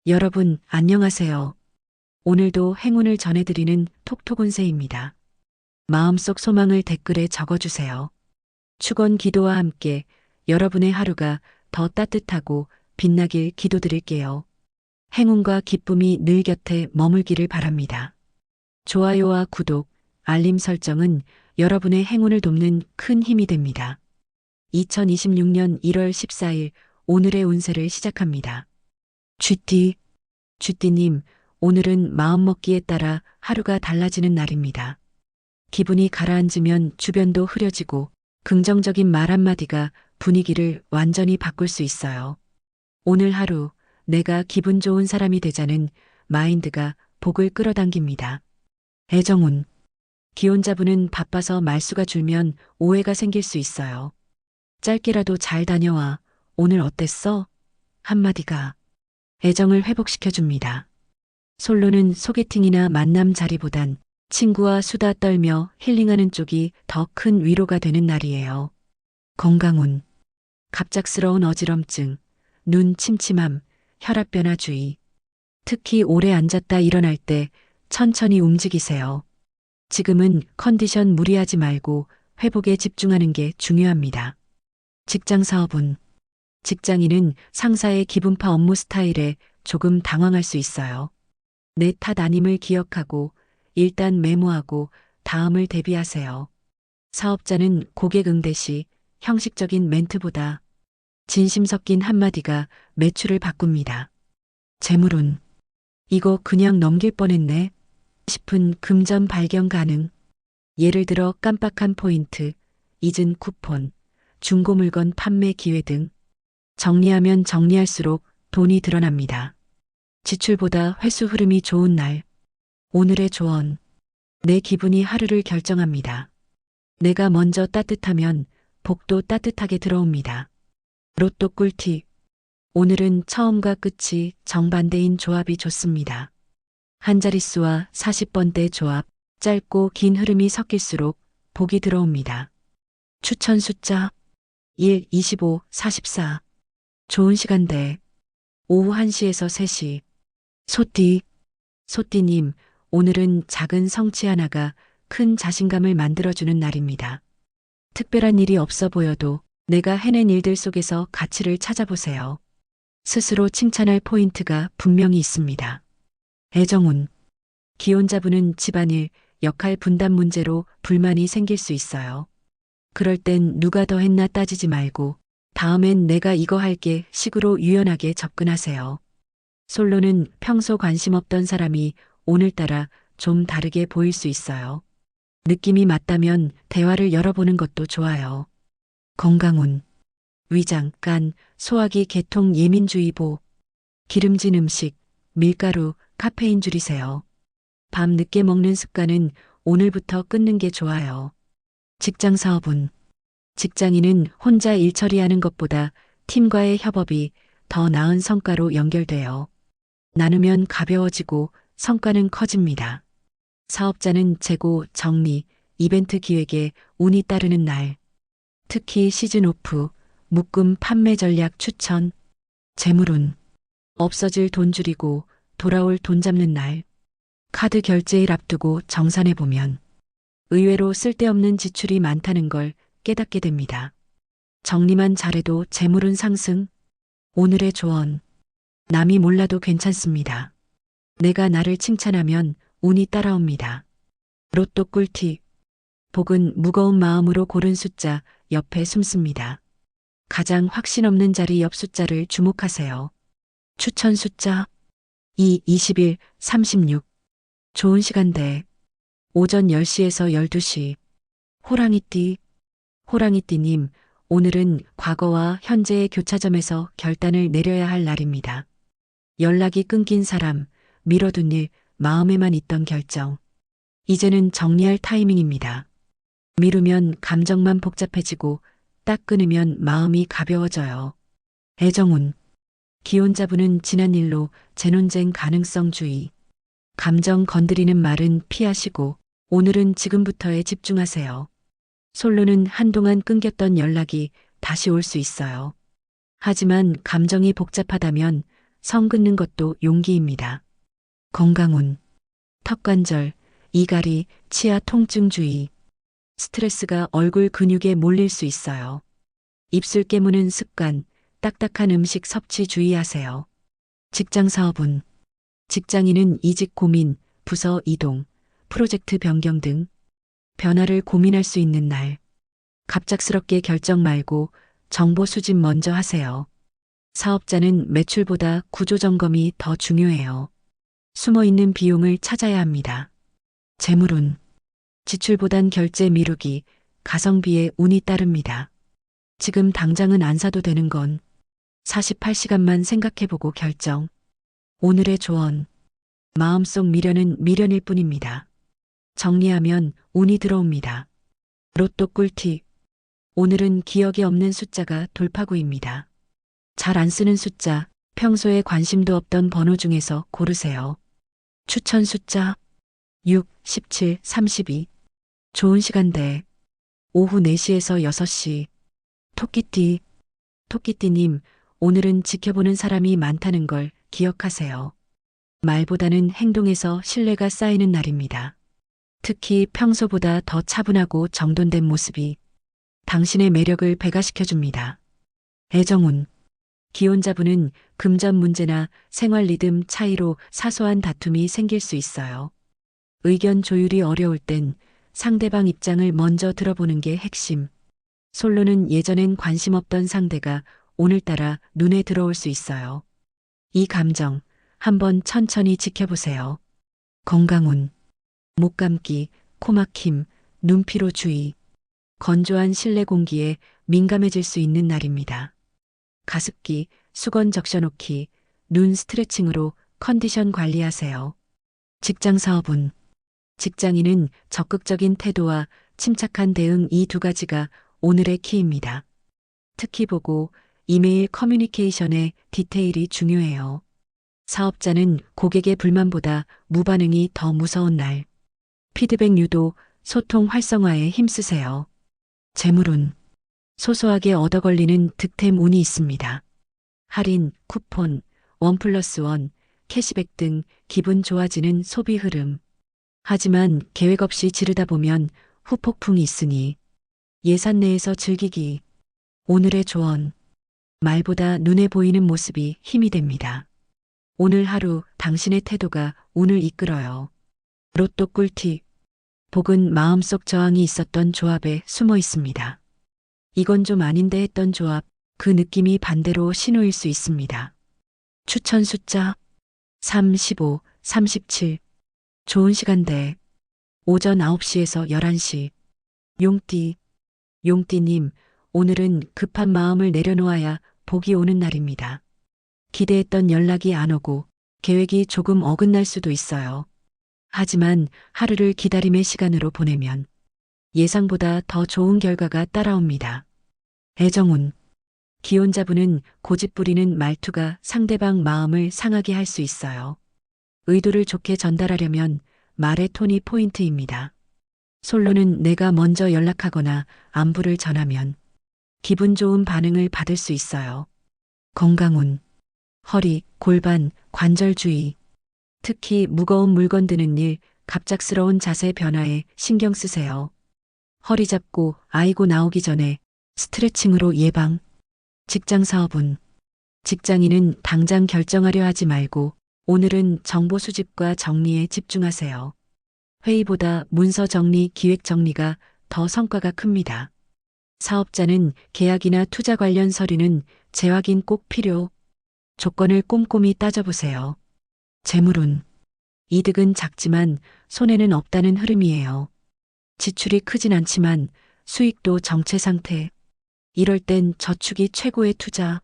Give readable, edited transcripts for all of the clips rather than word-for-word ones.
여러분, 안녕하세요. 오늘도 행운을 전해드리는 톡톡운세입니다. 마음속 소망을 댓글에 적어주세요. 축원 기도와 함께 여러분의 하루가 더 따뜻하고 빛나길 기도드릴게요. 행운과 기쁨이 늘 곁에 머물기를 바랍니다. 좋아요와 구독, 알림 설정은 여러분의 행운을 돕는 큰 힘이 됩니다. 2026년 1월 14일 오늘의 운세를 시작합니다. 쥐띠님, 오늘은 마음먹기에 따라 하루가 달라지는 날입니다. 기분이 가라앉으면 주변도 흐려지고 긍정적인 말 한마디가 분위기를 완전히 바꿀 수 있어요. 오늘 하루 내가 기분 좋은 사람이 되자는 마인드가 복을 끌어당깁니다. 애정운, 기혼자분은 바빠서 말수가 줄면 오해가 생길 수 있어요. 짧게라도 잘 다녀와. 오늘 어땠어? 한마디가 애정을 회복시켜줍니다. 솔로는 소개팅이나 만남 자리보단 친구와 수다 떨며 힐링하는 쪽이 더 큰 위로가 되는 날이에요. 건강운, 갑작스러운 어지럼증, 눈 침침함, 혈압 변화 주의. 특히 오래 앉았다 일어날 때 천천히 움직이세요. 지금은 컨디션 무리하지 말고 회복에 집중하는 게 중요합니다. 직장 사업운, 직장인은 상사의 기분파 업무 스타일에 조금 당황할 수 있어요. 내 탓 아님을 기억하고 일단 메모하고 다음을 대비하세요. 사업자는 고객 응대 시 형식적인 멘트보다 진심 섞인 한마디가 매출을 바꿉니다. 재물운, 이거 그냥 넘길 뻔했네 싶은 금전 발견 가능. 예를 들어 깜빡한 포인트, 잊은 쿠폰, 중고 물건 판매 기회 등. 정리하면 정리할수록 돈이 드러납니다. 지출보다 회수 흐름이 좋은 날. 오늘의 조언. 내 기분이 하루를 결정합니다. 내가 먼저 따뜻하면 복도 따뜻하게 들어옵니다. 로또 꿀팁. 오늘은 처음과 끝이 정반대인 조합이 좋습니다. 한 자릿수와 40번대 조합, 짧고 긴 흐름이 섞일수록 복이 들어옵니다. 추천 숫자 1, 25, 44. 좋은 시간대 오후 1시에서 3시. 소띠님, 오늘은 작은 성취 하나가 큰 자신감을 만들어주는 날입니다. 특별한 일이 없어 보여도 내가 해낸 일들 속에서 가치를 찾아보세요. 스스로 칭찬할 포인트가 분명히 있습니다. 애정운, 기혼자분은 집안일, 역할 분담 문제로 불만이 생길 수 있어요. 그럴 땐 누가 더 했나 따지지 말고 다음엔 내가 이거 할게 식으로 유연하게 접근하세요. 솔로는 평소 관심 없던 사람이 오늘따라 좀 다르게 보일 수 있어요. 느낌이 맞다면 대화를 열어보는 것도 좋아요. 건강운, 위장, 간, 소화기 계통 예민주의보. 기름진 음식, 밀가루, 카페인 줄이세요. 밤 늦게 먹는 습관은 오늘부터 끊는 게 좋아요. 직장 사업운, 직장인은 혼자 일 처리하는 것보다 팀과의 협업이 더 나은 성과로 연결돼요. 나누면 가벼워지고 성과는 커집니다. 사업자는 재고, 정리, 이벤트 기획에 운이 따르는 날. 특히 시즌 오프, 묶음 판매 전략 추천. 재물운, 없어질 돈 줄이고 돌아올 돈 잡는 날. 카드 결제일 앞두고 정산해보면 의외로 쓸데없는 지출이 많다는 걸 깨닫게 됩니다. 정리만 잘해도 재물은 상승. 오늘의 조언. 남이 몰라도 괜찮습니다. 내가 나를 칭찬하면 운이 따라옵니다. 로또 꿀팁. 복은 무거운 마음으로 고른 숫자 옆에 숨습니다. 가장 확신 없는 자리 옆 숫자를 주목하세요. 추천 숫자 2, 21, 36. 좋은 시간대 오전 10시에서 12시. 호랑이띠님, 오늘은 과거와 현재의 교차점에서 결단을 내려야 할 날입니다. 연락이 끊긴 사람, 미뤄둔 일, 마음에만 있던 결정. 이제는 정리할 타이밍입니다. 미루면 감정만 복잡해지고 딱 끊으면 마음이 가벼워져요. 애정운, 기혼자분은 지난 일로 재논쟁 가능성 주의. 감정 건드리는 말은 피하시고 오늘은 지금부터에 집중하세요. 솔로는 한동안 끊겼던 연락이 다시 올 수 있어요. 하지만 감정이 복잡하다면 성 긋는 것도 용기입니다. 건강운, 턱관절, 이갈이, 치아 통증 주의. 스트레스가 얼굴 근육에 몰릴 수 있어요. 입술 깨무는 습관, 딱딱한 음식 섭취 주의하세요. 직장 사업운, 직장인은 이직 고민, 부서 이동, 프로젝트 변경 등 변화를 고민할 수 있는 날. 갑작스럽게 결정 말고 정보 수집 먼저 하세요. 사업자는 매출보다 구조 점검이 더 중요해요. 숨어 있는 비용을 찾아야 합니다. 재물운, 지출보단 결제 미루기, 가성비에 운이 따릅니다. 지금 당장은 안 사도 되는 건 48시간만 생각해보고 결정. 오늘의 조언. 마음속 미련은 미련일 뿐입니다. 정리하면 운이 들어옵니다. 로또 꿀팁. 오늘은 기억에 없는 숫자가 돌파구입니다. 잘 안 쓰는 숫자, 평소에 관심도 없던 번호 중에서 고르세요. 추천 숫자 6, 17, 32. 좋은 시간대. 오후 4시에서 6시. 토끼띠. 토끼띠님, 오늘은 지켜보는 사람이 많다는 걸 기억하세요. 말보다는 행동에서 신뢰가 쌓이는 날입니다. 특히 평소보다 더 차분하고 정돈된 모습이 당신의 매력을 배가시켜줍니다. 애정운. 기혼자분은 금전 문제나 생활 리듬 차이로 사소한 다툼이 생길 수 있어요. 의견 조율이 어려울 땐 상대방 입장을 먼저 들어보는 게 핵심. 솔로는 예전엔 관심 없던 상대가 오늘따라 눈에 들어올 수 있어요. 이 감정 한번 천천히 지켜보세요. 건강운. 목 감기, 코 막힘, 눈피로 주의. 건조한 실내 공기에 민감해질 수 있는 날입니다. 가습기, 수건 적셔놓기, 눈 스트레칭으로 컨디션 관리하세요. 직장 사업운. 직장인은 적극적인 태도와 침착한 대응 이 두 가지가 오늘의 키입니다. 특히 보고 이메일 커뮤니케이션의 디테일이 중요해요. 사업자는 고객의 불만보다 무반응이 더 무서운 날. 피드백 유도, 소통 활성화에 힘쓰세요. 재물운. 소소하게 얻어 걸리는 득템 운이 있습니다. 할인, 쿠폰, 1+1, 캐시백 등 기분 좋아지는 소비 흐름. 하지만 계획 없이 지르다 보면 후폭풍이 있으니 예산 내에서 즐기기. 오늘의 조언. 말보다 눈에 보이는 모습이 힘이 됩니다. 오늘 하루 당신의 태도가 운을 이끌어요. 로또 꿀팁. 복은 마음속 저항이 있었던 조합에 숨어 있습니다. 이건 좀 아닌데 했던 조합, 그 느낌이 반대로 신호일 수 있습니다. 추천 숫자 3, 15, 37. 좋은 시간대. 오전 9시에서 11시. 용띠. 용띠님, 오늘은 급한 마음을 내려놓아야 복이 오는 날입니다. 기대했던 연락이 안 오고 계획이 조금 어긋날 수도 있어요. 하지만 하루를 기다림의 시간으로 보내면 예상보다 더 좋은 결과가 따라옵니다. 애정운. 기혼자분은 고집 부리는 말투가 상대방 마음을 상하게 할 수 있어요. 의도를 좋게 전달하려면 말의 톤이 포인트입니다. 솔로는 내가 먼저 연락하거나 안부를 전하면 기분 좋은 반응을 받을 수 있어요. 건강운. 허리, 골반, 관절 주의. 특히 무거운 물건 드는 일, 갑작스러운 자세 변화에 신경 쓰세요. 허리 잡고 아이고 나오기 전에 스트레칭으로 예방. 직장 사업운. 직장인은 당장 결정하려 하지 말고 오늘은 정보 수집과 정리에 집중하세요. 회의보다 문서 정리, 기획 정리가 더 성과가 큽니다. 사업자는 계약이나 투자 관련 서류는 재확인 꼭 필요. 조건을 꼼꼼히 따져보세요. 재물운. 이득은 작지만 손해는 없다는 흐름이에요. 지출이 크진 않지만 수익도 정체 상태. 이럴 땐 저축이 최고의 투자.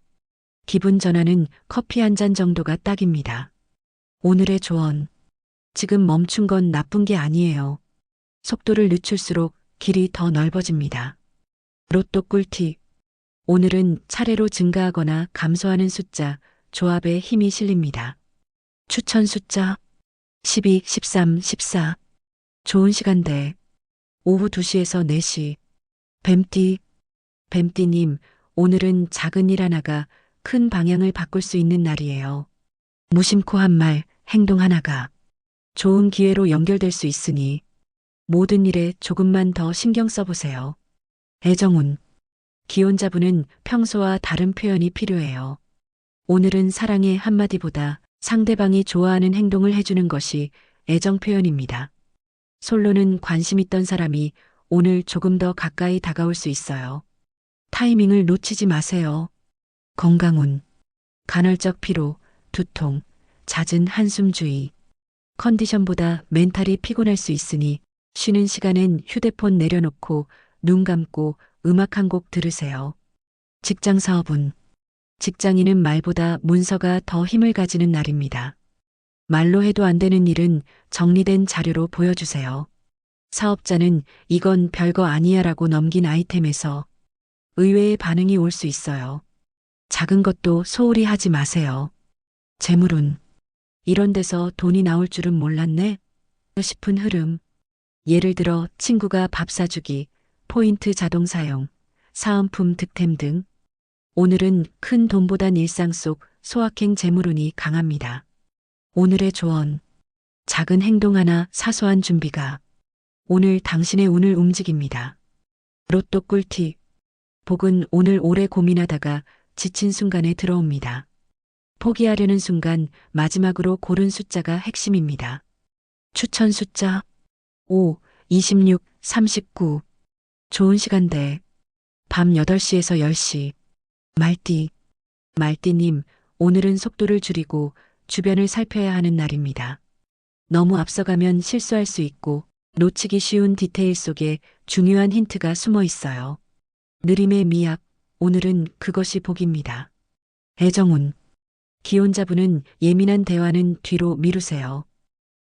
기분 전환은 커피 한 잔 정도가 딱입니다. 오늘의 조언. 지금 멈춘 건 나쁜 게 아니에요. 속도를 늦출수록 길이 더 넓어집니다. 로또 꿀팁. 오늘은 차례로 증가하거나 감소하는 숫자, 조합에 힘이 실립니다. 추천 숫자 12, 13, 14. 좋은 시간대. 오후 2시에서 4시. 뱀띠. 뱀띠님, 오늘은 작은 일 하나가 큰 방향을 바꿀 수 있는 날이에요. 무심코 한 말, 행동 하나가 좋은 기회로 연결될 수 있으니 모든 일에 조금만 더 신경 써보세요. 애정운. 기혼자분은 평소와 다른 표현이 필요해요. 오늘은 사랑의 한마디보다 상대방이 좋아하는 행동을 해주는 것이 애정 표현입니다. 솔로는 관심 있던 사람이 오늘 조금 더 가까이 다가올 수 있어요. 타이밍을 놓치지 마세요. 건강운. 간헐적 피로, 두통, 잦은 한숨 주의. 컨디션보다 멘탈이 피곤할 수 있으니 쉬는 시간엔 휴대폰 내려놓고 눈 감고 음악 한 곡 들으세요. 직장 사업운. 직장인은 말보다 문서가 더 힘을 가지는 날입니다. 말로 해도 안 되는 일은 정리된 자료로 보여주세요. 사업자는 이건 별거 아니야 라고 넘긴 아이템에서 의외의 반응이 올 수 있어요. 작은 것도 소홀히 하지 마세요. 재물운. 이런 데서 돈이 나올 줄은 몰랐네 싶은 흐름. 예를 들어 친구가 밥 사주기, 포인트 자동 사용, 사은품 득템 등. 오늘은 큰 돈보단 일상 속 소확행 재물운이 강합니다. 오늘의 조언. 작은 행동 하나, 사소한 준비가 오늘 당신의 운을 움직입니다. 로또 꿀팁. 복은 오늘 오래 고민하다가 지친 순간에 들어옵니다. 포기하려는 순간 마지막으로 고른 숫자가 핵심입니다. 추천 숫자 5, 26, 39. 좋은 시간대. 밤 8시에서 10시. 말띠. 말띠님, 오늘은 속도를 줄이고 주변을 살펴야 하는 날입니다. 너무 앞서가면 실수할 수 있고 놓치기 쉬운 디테일 속에 중요한 힌트가 숨어 있어요. 느림의 미학. 오늘은 그것이 복입니다. 애정운. 기혼자분은 예민한 대화는 뒤로 미루세요.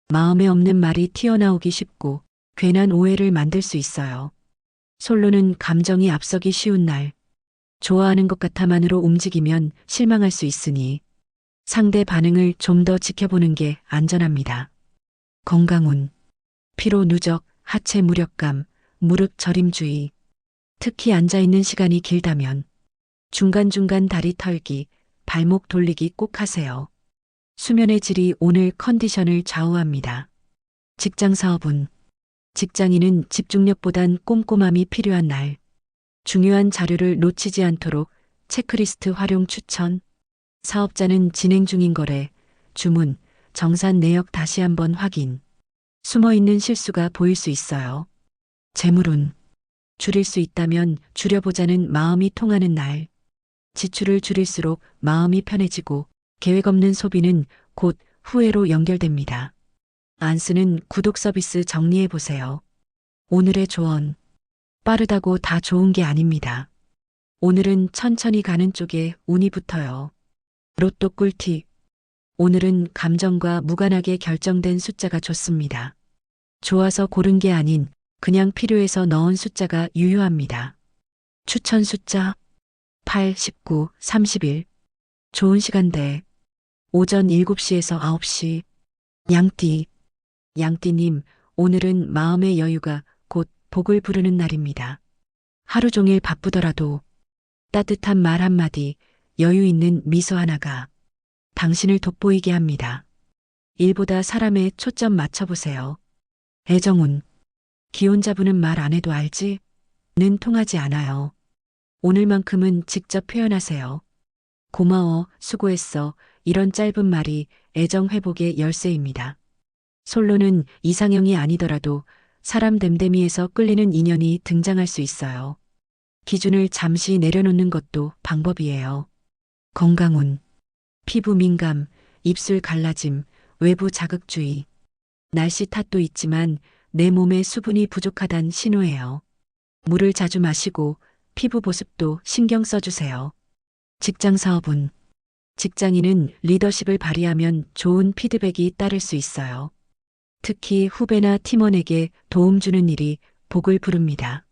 마음에 없는 말이 튀어나오기 쉽고 괜한 오해를 만들 수 있어요. 솔로는 감정이 앞서기 쉬운 날. 좋아하는 것 같아만으로 움직이면 실망할 수 있으니 상대 반응을 좀 더 지켜보는 게 안전합니다. 건강운. 피로 누적, 하체 무력감, 무릎 저림 주의. 특히 앉아있는 시간이 길다면 중간중간 다리 털기, 발목 돌리기 꼭 하세요. 수면의 질이 오늘 컨디션을 좌우합니다. 직장 사업운. 직장인은 집중력보단 꼼꼼함이 필요한 날. 중요한 자료를 놓치지 않도록 체크리스트 활용 추천. 사업자는 진행 중인 거래, 주문, 정산 내역 다시 한번 확인. 숨어있는 실수가 보일 수 있어요. 재물운. 줄일 수 있다면 줄여보자는 마음이 통하는 날. 지출을 줄일수록 마음이 편해지고 계획 없는 소비는 곧 후회로 연결됩니다. 안 쓰는 구독 서비스 정리해 보세요. 오늘의 조언. 빠르다고 다 좋은 게 아닙니다. 오늘은 천천히 가는 쪽에 운이 붙어요. 로또 꿀팁. 오늘은 감정과 무관하게 결정된 숫자가 좋습니다. 좋아서 고른 게 아닌 그냥 필요해서 넣은 숫자가 유효합니다. 추천 숫자 8, 19, 31. 좋은 시간대. 오전 7시에서 9시. 양띠. 양띠님, 오늘은 마음의 여유가 곧 복을 부르는 날입니다. 하루 종일 바쁘더라도 따뜻한 말 한마디, 여유 있는 미소 하나가 당신을 돋보이게 합니다. 일보다 사람에 초점 맞춰보세요. 애정운. 기혼자분은 말 안 해도 알지? 는 통하지 않아요. 오늘만큼은 직접 표현하세요. 고마워, 수고했어. 이런 짧은 말이 애정 회복의 열쇠입니다. 솔로는 이상형이 아니더라도 사람 됨됨이에서 끌리는 인연이 등장할 수 있어요. 기준을 잠시 내려놓는 것도 방법이에요. 건강운. 피부 민감, 입술 갈라짐, 외부 자극주의. 날씨 탓도 있지만 내 몸에 수분이 부족하단 신호예요. 물을 자주 마시고 피부 보습도 신경 써주세요. 직장 사업운. 직장인은 리더십을 발휘하면 좋은 피드백이 따를 수 있어요. 특히 후배나 팀원에게 도움 주는 일이 복을 부릅니다.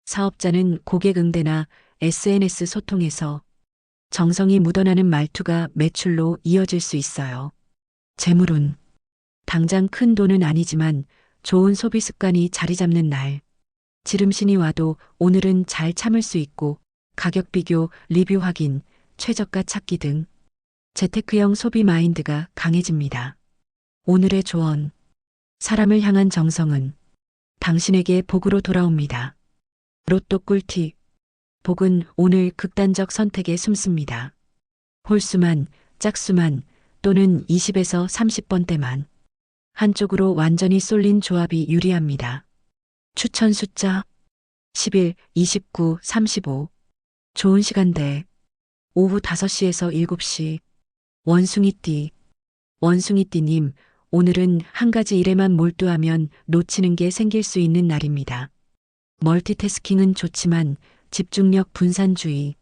사업자는 고객 응대나 SNS 소통에서 정성이 묻어나는 말투가 매출로 이어질 수 있어요. 재물운. 당장 큰 돈은 아니지만 좋은 소비 습관이 자리 잡는 날. 지름신이 와도 오늘은 잘 참을 수 있고 가격 비교, 리뷰 확인, 최저가 찾기 등 재테크형 소비 마인드가 강해집니다. 오늘의 조언. 사람을 향한 정성은 당신에게 복으로 돌아옵니다. 로또 꿀팁. 복은 오늘 극단적 선택에 숨습니다. 홀수만, 짝수만 또는 20에서 30번대만 한쪽으로 완전히 쏠린 조합이 유리합니다. 추천 숫자 11, 29, 35. 좋은 시간대 오후 5시에서 7시. 원숭이띠. 원숭이띠님, 오늘은 한 가지 일에만 몰두하면 놓치는 게 생길 수 있는 날입니다. 멀티태스킹은 좋지만 집중력 분산주의.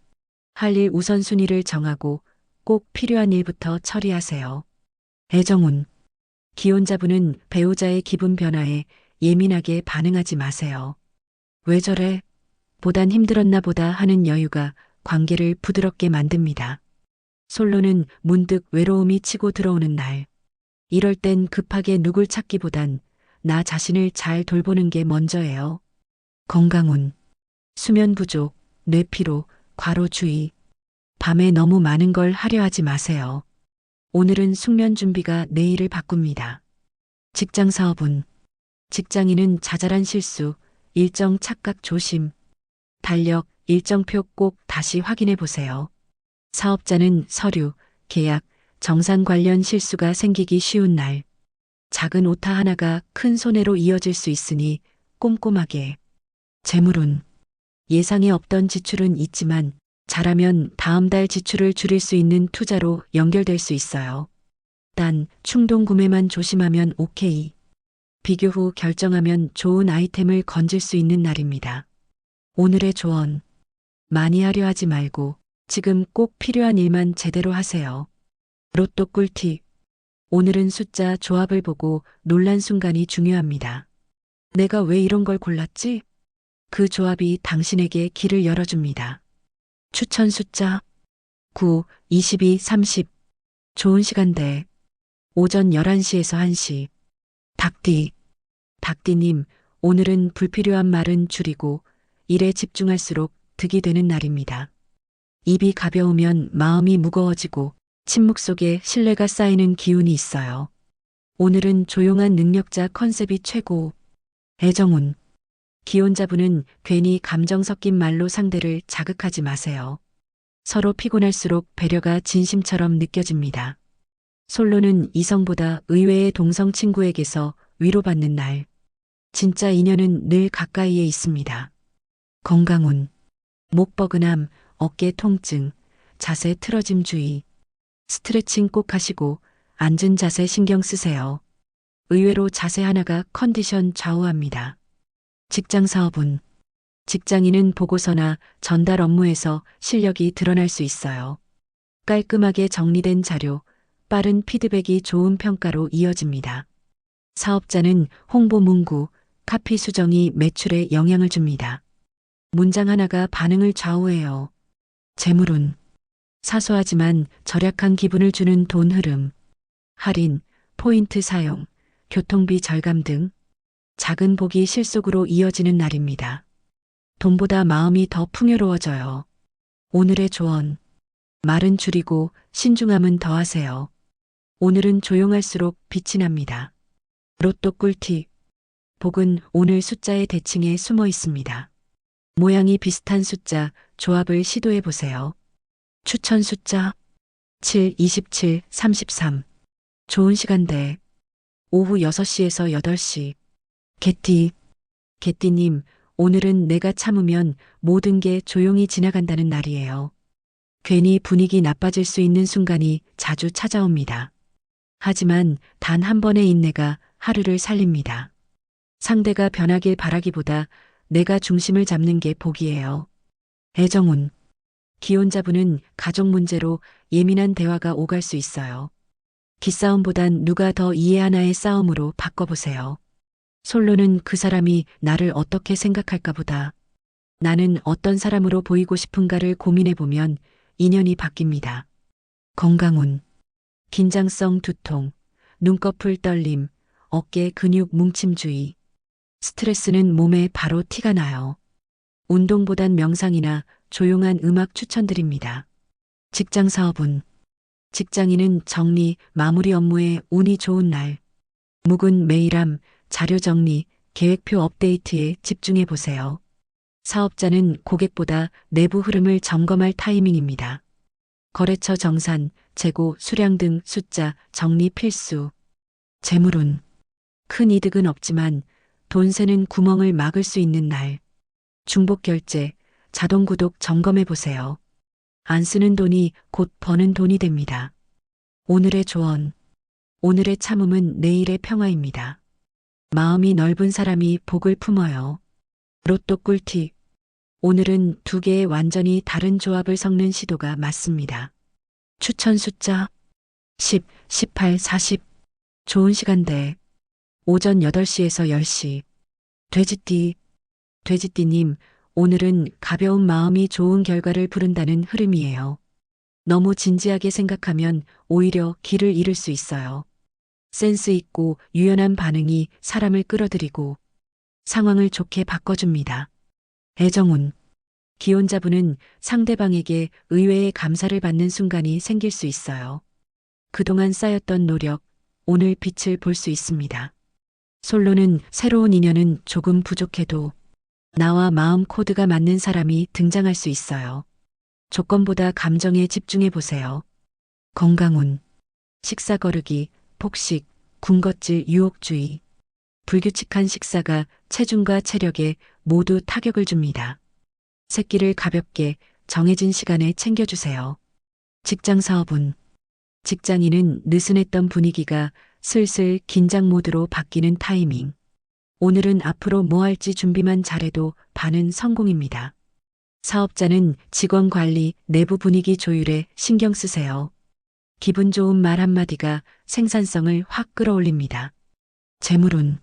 할 일 우선순위를 정하고 꼭 필요한 일부터 처리하세요. 애정운. 기혼자분은 배우자의 기분 변화에 예민하게 반응하지 마세요. 왜 저래? 보단 힘들었나 보다 하는 여유가 관계를 부드럽게 만듭니다. 솔로는 문득 외로움이 치고 들어오는 날. 이럴 땐 급하게 누굴 찾기보단 나 자신을 잘 돌보는 게 먼저예요. 건강운. 수면 부족, 뇌피로, 과로주의. 밤에 너무 많은 걸 하려 하지 마세요. 오늘은 숙면 준비가 내일을 바꿉니다. 직장 사업운. 직장인은 자잘한 실수, 일정 착각 조심. 달력, 일정표 꼭 다시 확인해 보세요. 사업자는 서류, 계약, 정산 관련 실수가 생기기 쉬운 날. 작은 오타 하나가 큰 손해로 이어질 수 있으니 꼼꼼하게. 재물운. 예상에 없던 지출은 있지만 잘하면 다음 달 지출을 줄일 수 있는 투자로 연결될 수 있어요. 단 충동 구매만 조심하면 오케이. 비교 후 결정하면 좋은 아이템을 건질 수 있는 날입니다. 오늘의 조언. 많이 하려 하지 말고 지금 꼭 필요한 일만 제대로 하세요. 로또 꿀팁. 오늘은 숫자 조합을 보고 놀란 순간이 중요합니다. 내가 왜 이런 걸 골랐지? 그 조합이 당신에게 길을 열어줍니다. 추천 숫자 9, 22, 30. 좋은 시간대 오전 11시에서 1시. 닭띠. 닭띠님, 오늘은 불필요한 말은 줄이고 일에 집중할수록 득이 되는 날입니다. 입이 가벼우면 마음이 무거워지고 침묵 속에 신뢰가 쌓이는 기운이 있어요. 오늘은 조용한 능력자 컨셉이 최고. 애정운. 기혼자분은 괜히 감정 섞인 말로 상대를 자극하지 마세요. 서로 피곤할수록 배려가 진심처럼 느껴집니다. 솔로는 이성보다 의외의 동성 친구에게서 위로받는 날. 진짜 인연은 늘 가까이에 있습니다. 건강운. 목 뻐근함, 어깨 통증, 자세 틀어짐 주의. 스트레칭 꼭 하시고 앉은 자세 신경 쓰세요. 의외로 자세 하나가 컨디션 좌우합니다. 직장 사업운. 직장인은 보고서나 전달 업무에서 실력이 드러날 수 있어요. 깔끔하게 정리된 자료, 빠른 피드백이 좋은 평가로 이어집니다. 사업자는 홍보 문구, 카피 수정이 매출에 영향을 줍니다. 문장 하나가 반응을 좌우해요. 재물운. 사소하지만 절약한 기분을 주는 돈 흐름. 할인, 포인트 사용, 교통비 절감 등 작은 복이 실속으로 이어지는 날입니다. 돈보다 마음이 더 풍요로워져요. 오늘의 조언. 말은 줄이고 신중함은 더하세요. 오늘은 조용할수록 빛이 납니다. 로또 꿀팁. 복은 오늘 숫자의 대칭에 숨어 있습니다. 모양이 비슷한 숫자 조합을 시도해 보세요. 추천 숫자 7, 27, 33. 좋은 시간대 오후 6시에서 8시. 개띠. 개띠님, 오늘은 내가 참으면 모든 게 조용히 지나간다는 날이에요. 괜히 분위기 나빠질 수 있는 순간이 자주 찾아옵니다. 하지만 단 한 번의 인내가 하루를 살립니다. 상대가 변하길 바라기보다 내가 중심을 잡는 게 복이에요. 애정운. 기혼자분은 가족 문제로 예민한 대화가 오갈 수 있어요. 기싸움보단 누가 더 이해하나의 싸움으로 바꿔보세요. 솔로는 그 사람이 나를 어떻게 생각할까 보다 나는 어떤 사람으로 보이고 싶은가를 고민해보면 인연이 바뀝니다. 건강운. 긴장성 두통, 눈꺼풀 떨림, 어깨 근육 뭉침 주의. 스트레스는 몸에 바로 티가 나요. 운동보단 명상이나 조용한 음악 추천드립니다. 직장 사업운. 직장인은 정리, 마무리 업무에 운이 좋은 날. 묵은 메일함, 자료 정리, 계획표 업데이트에 집중해 보세요. 사업자는 고객보다 내부 흐름을 점검할 타이밍입니다. 거래처 정산, 재고, 수량 등 숫자, 정리 필수. 재물운. 큰 이득은 없지만 돈 새는 구멍을 막을 수 있는 날. 중복 결제, 자동 구독 점검해 보세요. 안 쓰는 돈이 곧 버는 돈이 됩니다. 오늘의 조언. 오늘의 참음은 내일의 평화입니다. 마음이 넓은 사람이 복을 품어요. 로또 꿀팁. 오늘은 두 개의 완전히 다른 조합을 섞는 시도가 맞습니다. 추천 숫자 10, 18, 40. 좋은 시간대. 오전 8시에서 10시. 돼지띠. 돼지띠님, 오늘은 가벼운 마음이 좋은 결과를 부른다는 흐름이에요. 너무 진지하게 생각하면 오히려 길을 잃을 수 있어요. 센스 있고 유연한 반응이 사람을 끌어들이고 상황을 좋게 바꿔줍니다. 애정운. 기혼자분은 상대방에게 의외의 감사를 받는 순간이 생길 수 있어요. 그동안 쌓였던 노력, 오늘 빛을 볼 수 있습니다. 솔로는 새로운 인연은 조금 부족해도 나와 마음 코드가 맞는 사람이 등장할 수 있어요. 조건보다 감정에 집중해 보세요. 건강운. 식사 거르기, 폭식, 군것질 유혹주의. 불규칙한 식사가 체중과 체력에 모두 타격을 줍니다. 새끼를 가볍게 정해진 시간에 챙겨주세요. 직장 사업운. 직장인은 느슨했던 분위기가 슬슬 긴장 모드로 바뀌는 타이밍. 오늘은 앞으로 뭐 할지 준비만 잘해도 반은 성공입니다. 사업자는 직원 관리, 내부 분위기 조율에 신경 쓰세요. 기분 좋은 말 한마디가 생산성을 확 끌어올립니다. 재물운.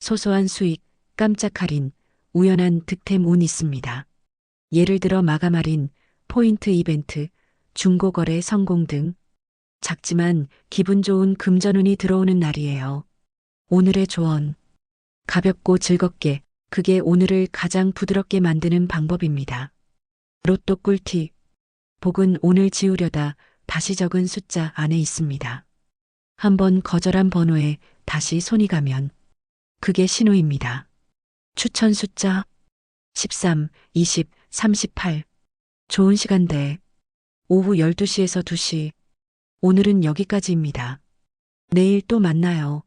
소소한 수익, 깜짝 할인, 우연한 득템 운 있습니다. 예를 들어 마감 할인, 포인트 이벤트, 중고거래 성공 등 작지만 기분 좋은 금전운이 들어오는 날이에요. 오늘의 조언. 가볍고 즐겁게, 그게 오늘을 가장 부드럽게 만드는 방법입니다. 로또 꿀팁. 복은 오늘 지우려다 다시 적은 숫자 안에 있습니다. 한번 거절한 번호에 다시 손이 가면 그게 신호입니다. 추천 숫자 13, 20, 38. 좋은 시간대. 오후 12시에서 2시. 오늘은 여기까지입니다. 내일 또 만나요.